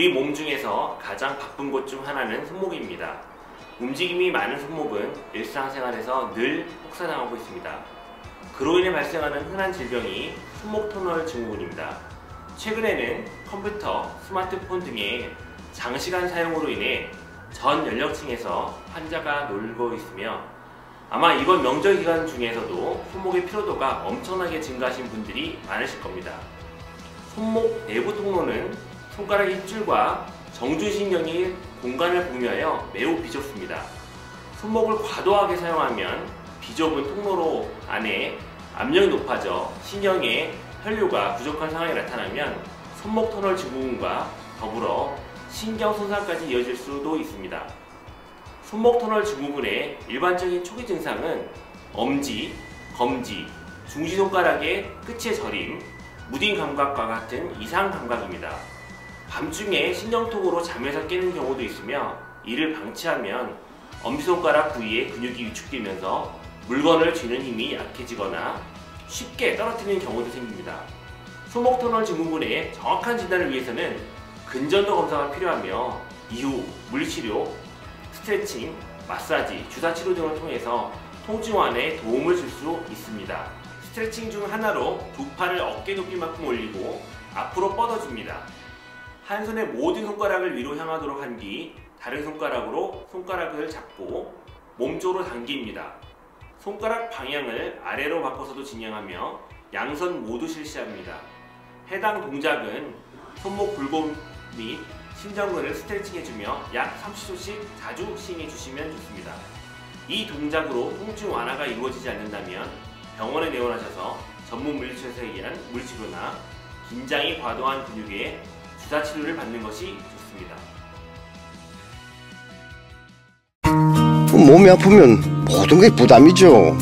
우리 몸 중에서 가장 바쁜 곳 중 하나는 손목입니다. 움직임이 많은 손목은 일상생활에서 늘 혹사당하고 있습니다. 그로 인해 발생하는 흔한 질병이 손목 터널 증후군입니다. 최근에는 컴퓨터, 스마트폰 등의 장시간 사용으로 인해 전 연령층에서 환자가 늘고 있으며 아마 이번 명절 기간 중에서도 손목의 피로도가 엄청나게 증가하신 분들이 많으실 겁니다. 손목 내부 통로는 손가락 입줄과 정주신경이 공간을 공유하여 매우 비좁습니다. 손목을 과도하게 사용하면 비좁은 통로로 안에 압력이 높아져 신경의 혈류가 부족한 상황이 나타나면 손목 터널 증후군과 더불어 신경 손상까지 이어질 수도 있습니다. 손목 터널 증후군의 일반적인 초기 증상은 엄지, 검지, 중지손가락의 끝의 저림, 무딘 감각과 같은 이상 감각입니다. 밤중에 신경통으로 잠에서 깨는 경우도 있으며 이를 방치하면 엄지손가락 부위의 근육이 위축되면서 물건을 쥐는 힘이 약해지거나 쉽게 떨어뜨리는 경우도 생깁니다. 손목 터널 증후군의 정확한 진단을 위해서는 근전도 검사가 필요하며 이후 물리치료, 스트레칭, 마사지, 주사치료 등을 통해서 통증 완화에 도움을 줄 수 있습니다. 스트레칭 중 하나로 두 팔을 어깨 높이만큼 올리고 앞으로 뻗어줍니다. 한 손의 모든 손가락을 위로 향하도록 한 뒤 다른 손가락으로 손가락을 잡고 몸쪽으로 당깁니다. 손가락 방향을 아래로 바꿔서도 진행하며 양손 모두 실시합니다. 해당 동작은 손목 굴곡 및 신전근을 스트레칭해주며 약 30초씩 자주 시행해주시면 좋습니다. 이 동작으로 통증 완화가 이루어지지 않는다면 병원에 내원하셔서 전문 물리치료사에 의한 물리치료나 긴장이 과도한 근육에 주사치료를 받는 것이 좋습니다. 몸이 아프면 모든 게 부담이죠.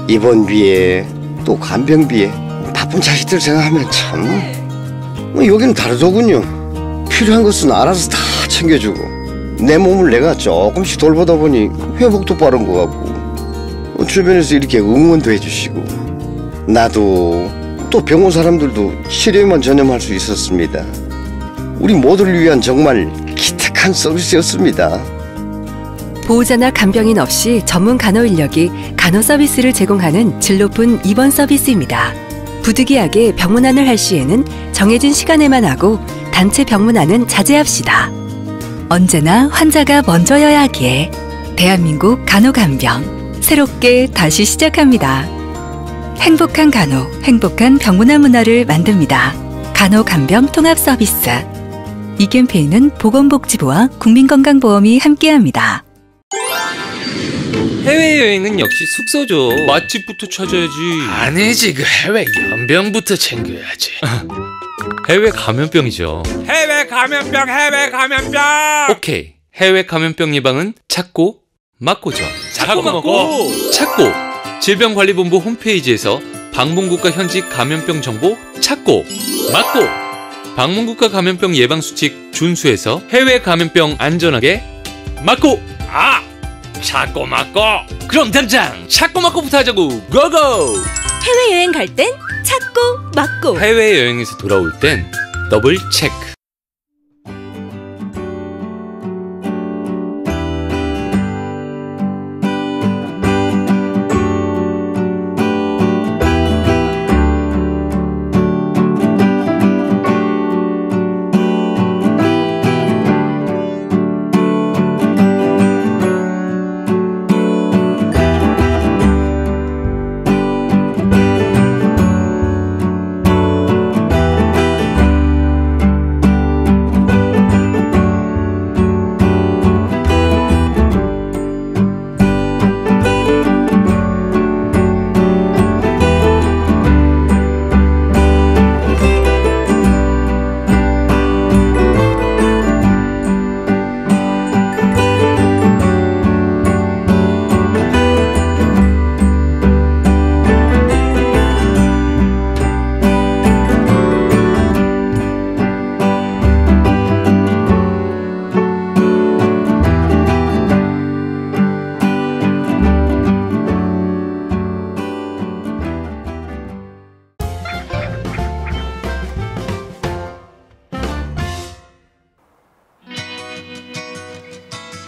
입원비에 또 간병비에 바쁜 자식들 생각하면 참 여기는 다르더군요. 필요한 것은 알아서 다 챙겨주고 내 몸을 내가 조금씩 돌보다 보니 회복도 빠른 것 같고 주변에서 이렇게 응원도 해주시고 나도 또 병원 사람들도 치료에만 전념할 수 있었습니다. 우리 모두를 위한 정말 기특한 서비스였습니다. 보호자나 간병인 없이 전문 간호 인력이 간호 서비스를 제공하는 질 높은 입원 서비스입니다. 부득이하게 병문안을 할 시에는 정해진 시간에만 하고 단체 병문안은 자제합시다. 언제나 환자가 먼저여야 하기에 대한민국 간호간병 새롭게 다시 시작합니다. 행복한 간호, 행복한 병문안 문화를 만듭니다. 간호간병 통합 서비스. 이 캠페인은 보건복지부와 국민건강보험이 함께합니다. 해외여행은 역시 숙소죠. 맛집부터 찾아야지. 아니지, 그 해외 연병부터 챙겨야지. 해외 감염병이죠. 해외 감염병, 해외 감염병. 오케이, 해외 감염병 예방은 찾고 막고죠. 찾고 막고. 찾고 질병관리본부 홈페이지에서 방문국가 현지 감염병 정보 찾고 막고 방문국가 감염병 예방수칙 준수해서 해외 감염병 안전하게 막고. 찾고 막고. 그럼 당장 찾고 막고부터 하자고. 고고. 해외여행 갈 땐 찾고 막고. 해외여행에서 돌아올 땐 더블 체크.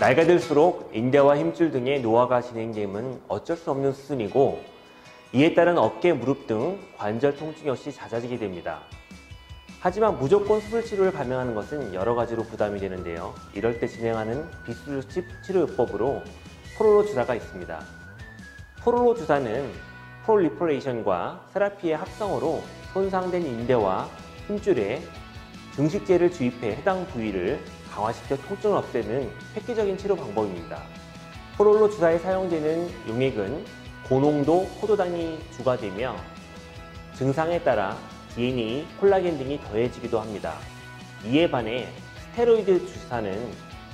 나이가 들수록 인대와 힘줄 등의 노화가 진행됨은 어쩔 수 없는 수순이고 이에 따른 어깨, 무릎 등 관절 통증 역시 잦아지게 됩니다. 하지만 무조건 수술 치료를 감행하는 것은 여러 가지로 부담이 되는데요. 이럴 때 진행하는 비수술 치료요법으로 포롤로 주사가 있습니다. 포롤로 주사는 프롤리퍼레이션과 세라피의 합성으로 손상된 인대와 힘줄에 증식제를 주입해 해당 부위를 강화시켜 통증을 없애는 획기적인 치료 방법입니다. 포롤로 주사에 사용되는 용액은 고농도 포도당이 주가되며 증상에 따라 DNA, 콜라겐 등이 더해지기도 합니다. 이에 반해 스테로이드 주사는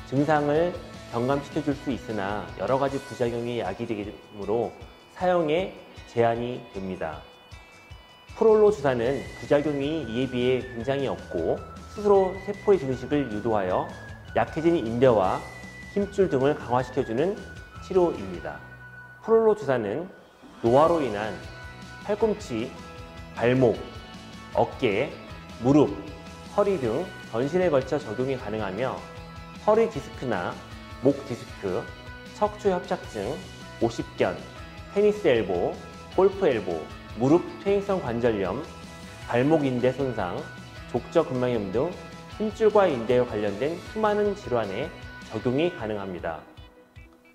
증상을 경감시켜줄 수 있으나 여러 가지 부작용이 야기되므로 사용에 제한이 됩니다. 포롤로 주사는 부작용이 이에 비해 굉장히 없고 스스로 세포의 증식을 유도하여 약해진 인대와 힘줄 등을 강화시켜주는 치료입니다. 포롤로 주사는 노화로 인한 팔꿈치, 발목, 어깨, 무릎, 허리 등 전신에 걸쳐 적용이 가능하며 허리 디스크나 목 디스크, 척추 협착증, 오십견, 테니스 엘보, 골프 엘보, 무릎 퇴행성 관절염, 발목 인대 손상, 족저근막염 등 힘줄과 인대에 관련된 수많은 질환에 적용이 가능합니다.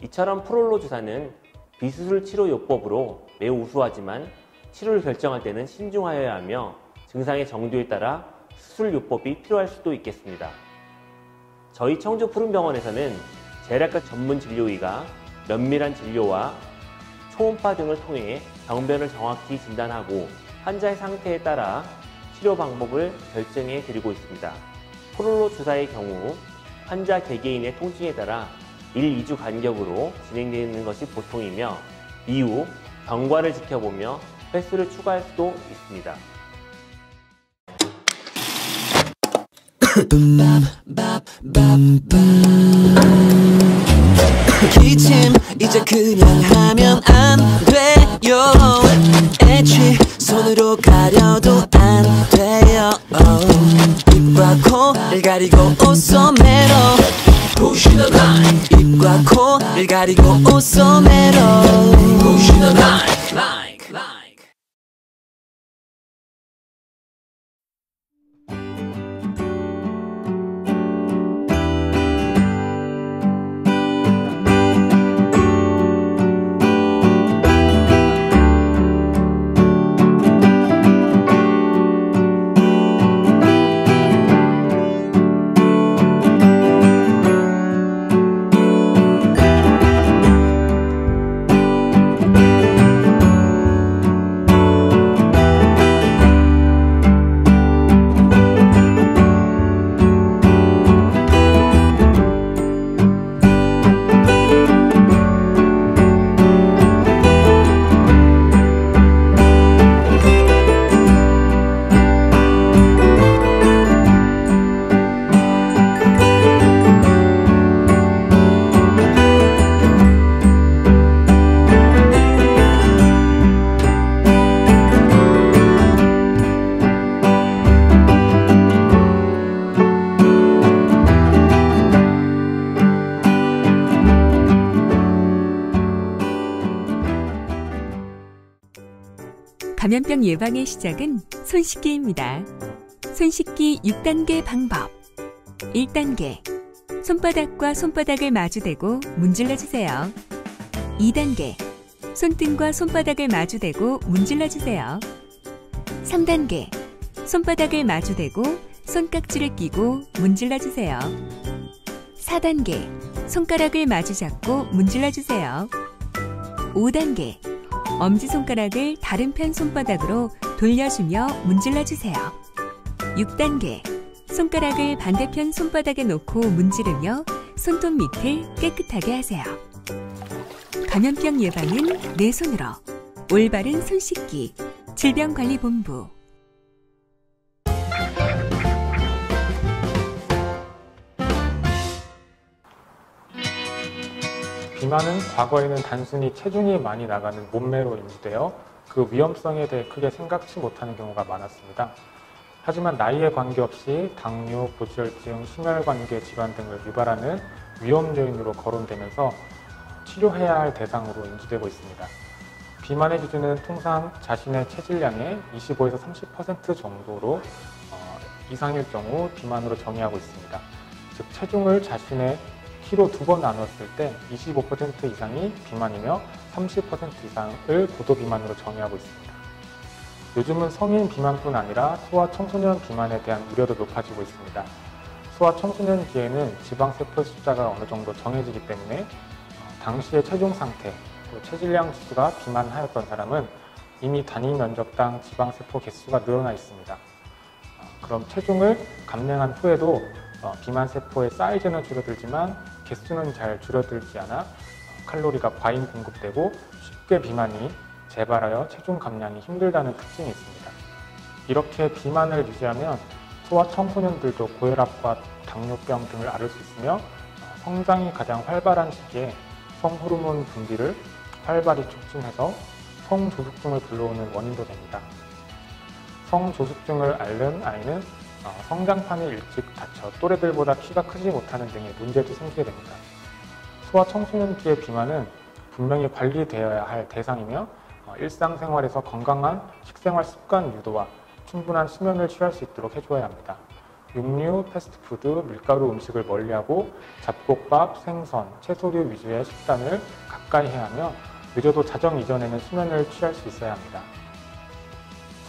이처럼 포롤로 주사는 비수술 치료 요법으로 매우 우수하지만 치료를 결정할 때는 신중하여야 하며 증상의 정도에 따라 수술 요법이 필요할 수도 있겠습니다. 저희 청주 푸른병원에서는 재활학과 전문 진료의가 면밀한 진료와 초음파 등을 통해 병변을 정확히 진단하고 환자의 상태에 따라 치료 방법을 결정해 드리고 있습니다. 포롤로 주사의 경우 환자 개개인의 통증에 따라 1, 2주 간격으로 진행되는 것이 보통이며 이후 경과를 지켜보며 횟수를 추가할 수도 있습니다. 기침 이제 그냥 하면 안 돼요. 애취 손으로 가려도 안 돼요. 입과 코를 가리고 옷소매로 Push the line. 입과 코를 가리고 옷소매로 Push the line. 감염병 예방의 시작은 손 씻기입니다. 손 씻기 6단계 방법. 1단계. 손바닥과 손바닥을 마주대고 문질러주세요. 2단계. 손등과 손바닥을 마주대고 문질러주세요. 3단계. 손바닥을 마주대고 손깍지를 끼고 문질러주세요. 4단계. 손가락을 마주잡고 문질러주세요. 5단계. 엄지손가락을 다른 편 손바닥으로 돌려주며 문질러주세요. 6단계. 손가락을 반대편 손바닥에 놓고 문지르며 손톱 밑을 깨끗하게 하세요. 감염병 예방은 내 손으로. 올바른 손 씻기. 질병관리본부. 비만은 과거에는 단순히 체중이 많이 나가는 몸매로 인지되어 그 위험성에 대해 크게 생각지 못하는 경우가 많았습니다. 하지만 나이에 관계없이 당뇨, 고지혈증, 심혈관계 질환 등을 유발하는 위험 요인으로 거론되면서 치료해야 할 대상으로 인지되고 있습니다. 비만의 기준은 통상 자신의 체질량의 25에서 30% 정도로 이상일 경우 비만으로 정의하고 있습니다. 즉 체중을 자신의 키로 2번 나눴을 때 25% 이상이 비만이며 30% 이상을 고도 비만으로 정의하고 있습니다. 요즘은 성인 비만뿐 아니라 소아 청소년 비만에 대한 우려도 높아지고 있습니다. 소아 청소년기에는 지방세포의 숫자가 어느 정도 정해지기 때문에 당시의 체중 상태, 또 체질량 지수가 비만하였던 사람은 이미 단위 면적당 지방세포 개수가 늘어나 있습니다. 그럼 체중을 감량한 후에도 비만세포의 사이즈는 줄어들지만 개수는 잘 줄어들지 않아 칼로리가 과잉 공급되고 쉽게 비만이 재발하여 체중 감량이 힘들다는 특징이 있습니다. 이렇게 비만을 유지하면 소아 청소년들도 고혈압과 당뇨병 등을 앓을 수 있으며 성장이 가장 활발한 시기에 성호르몬 분비를 활발히 촉진해서 성조숙증을 불러오는 원인도 됩니다. 성조숙증을 앓는 아이는 성장판이 일찍 닫혀 또래들보다 키가 크지 못하는 등의 문제도 생기게 됩니다. 소아 청소년기의 비만은 분명히 관리되어야 할 대상이며 일상생활에서 건강한 식생활 습관 유도와 충분한 수면을 취할 수 있도록 해줘야 합니다. 육류, 패스트푸드, 밀가루 음식을 멀리하고 잡곡밥, 생선, 채소류 위주의 식단을 가까이 해야 하며 늦어도 자정 이전에는 수면을 취할 수 있어야 합니다.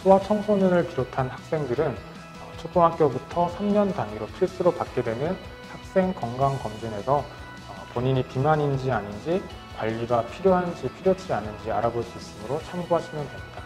소아 청소년을 비롯한 학생들은 초등학교부터 3년 단위로 필수로 받게 되는 학생 건강검진에서 본인이 비만인지 아닌지 관리가 필요한지 필요치 않은지 알아볼 수 있으므로 참고하시면 됩니다.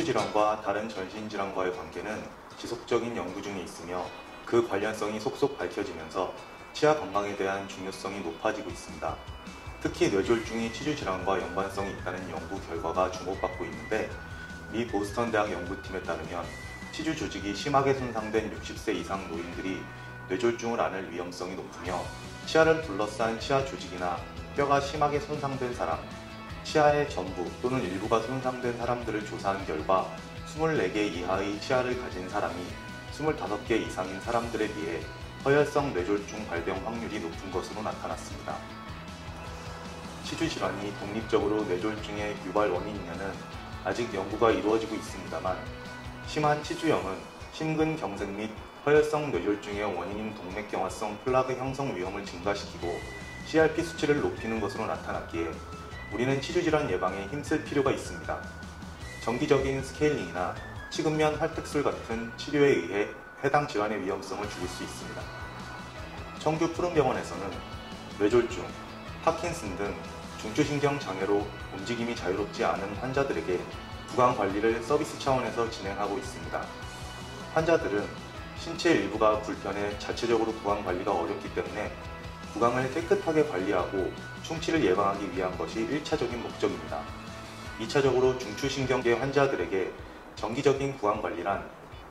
치주질환과 다른 전신질환과의 관계는 지속적인 연구 중에 있으며 그 관련성이 속속 밝혀지면서 치아 건강에 대한 중요성이 높아지고 있습니다. 특히 뇌졸중이 치주질환과 연관성이 있다는 연구 결과가 주목받고 있는데 미 보스턴 대학 연구팀에 따르면 치주 조직이 심하게 손상된 60세 이상 노인들이 뇌졸중을 앓을 위험성이 높으며 치아를 둘러싼 치아 조직이나 뼈가 심하게 손상된 사람, 치아의 전부 또는 일부가 손상된 사람들을 조사한 결과 24개 이하의 치아를 가진 사람이 25개 이상인 사람들에 비해 허혈성 뇌졸중 발병 확률이 높은 것으로 나타났습니다. 치주질환이 독립적으로 뇌졸중의 유발 원인이냐는 아직 연구가 이루어지고 있습니다만 심한 치주염은 심근경색 및 허혈성 뇌졸중의 원인인 동맥경화성 플라그 형성 위험을 증가시키고 CRP 수치를 높이는 것으로 나타났기에 우리는 치주질환 예방에 힘쓸 필요가 있습니다. 정기적인 스케일링이나 치근면 활택술 같은 치료에 의해 해당 질환의 위험성을 줄일 수 있습니다. 청주 푸른병원에서는 뇌졸중, 파킨슨 등 중추신경 장애로 움직임이 자유롭지 않은 환자들에게 구강 관리를 서비스 차원에서 진행하고 있습니다. 환자들은 신체 일부가 불편해 자체적으로 구강 관리가 어렵기 때문에 구강을 깨끗하게 관리하고 충치를 예방하기 위한 것이 1차적인 목적입니다. 2차적으로 중추신경계 환자들에게 정기적인 구강 관리란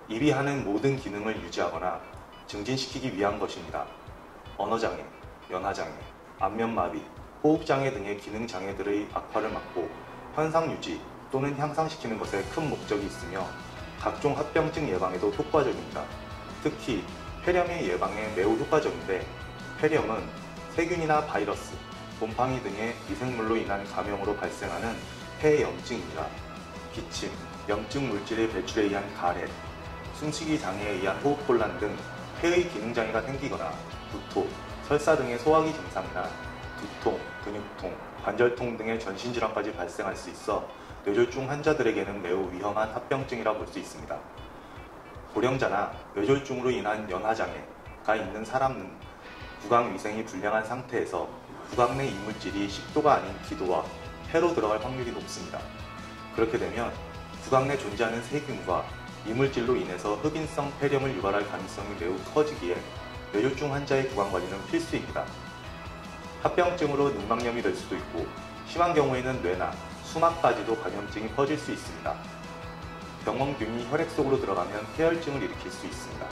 입이 하는 모든 기능을 유지하거나 증진시키기 위한 것입니다. 언어장애, 연하장애, 안면마비, 호흡장애 등의 기능장애들의 악화를 막고 현상 유지 또는 향상시키는 것에 큰 목적이 있으며 각종 합병증 예방에도 효과적입니다. 특히 폐렴의 예방에 매우 효과적인데, 폐렴은 세균이나 바이러스, 곰팡이 등의 미생물로 인한 감염으로 발생하는 폐염증입니다. 기침, 염증 물질의 배출에 의한 가래, 숨쉬기 장애에 의한 호흡곤란 등 폐의 기능장애가 생기거나 구토, 설사 등의 소화기 증상이나 두통, 근육통, 관절통 등의 전신질환까지 발생할 수 있어 뇌졸중 환자들에게는 매우 위험한 합병증이라 볼 수 있습니다. 고령자나 뇌졸중으로 인한 연화장애가 있는 사람은 구강위생이 불량한 상태에서 구강 내 이물질이 식도가 아닌 기도와 폐로 들어갈 확률이 높습니다. 그렇게 되면 구강 내 존재하는 세균과 이물질로 인해서 흡인성 폐렴을 유발할 가능성이 매우 커지기에 뇌졸중 환자의 구강관리는 필수입니다. 합병증으로 늑막염이 될 수도 있고, 심한 경우에는 뇌나 수막까지도 감염증이 퍼질 수 있습니다. 병원균이 혈액 속으로 들어가면 폐혈증을 일으킬 수 있습니다.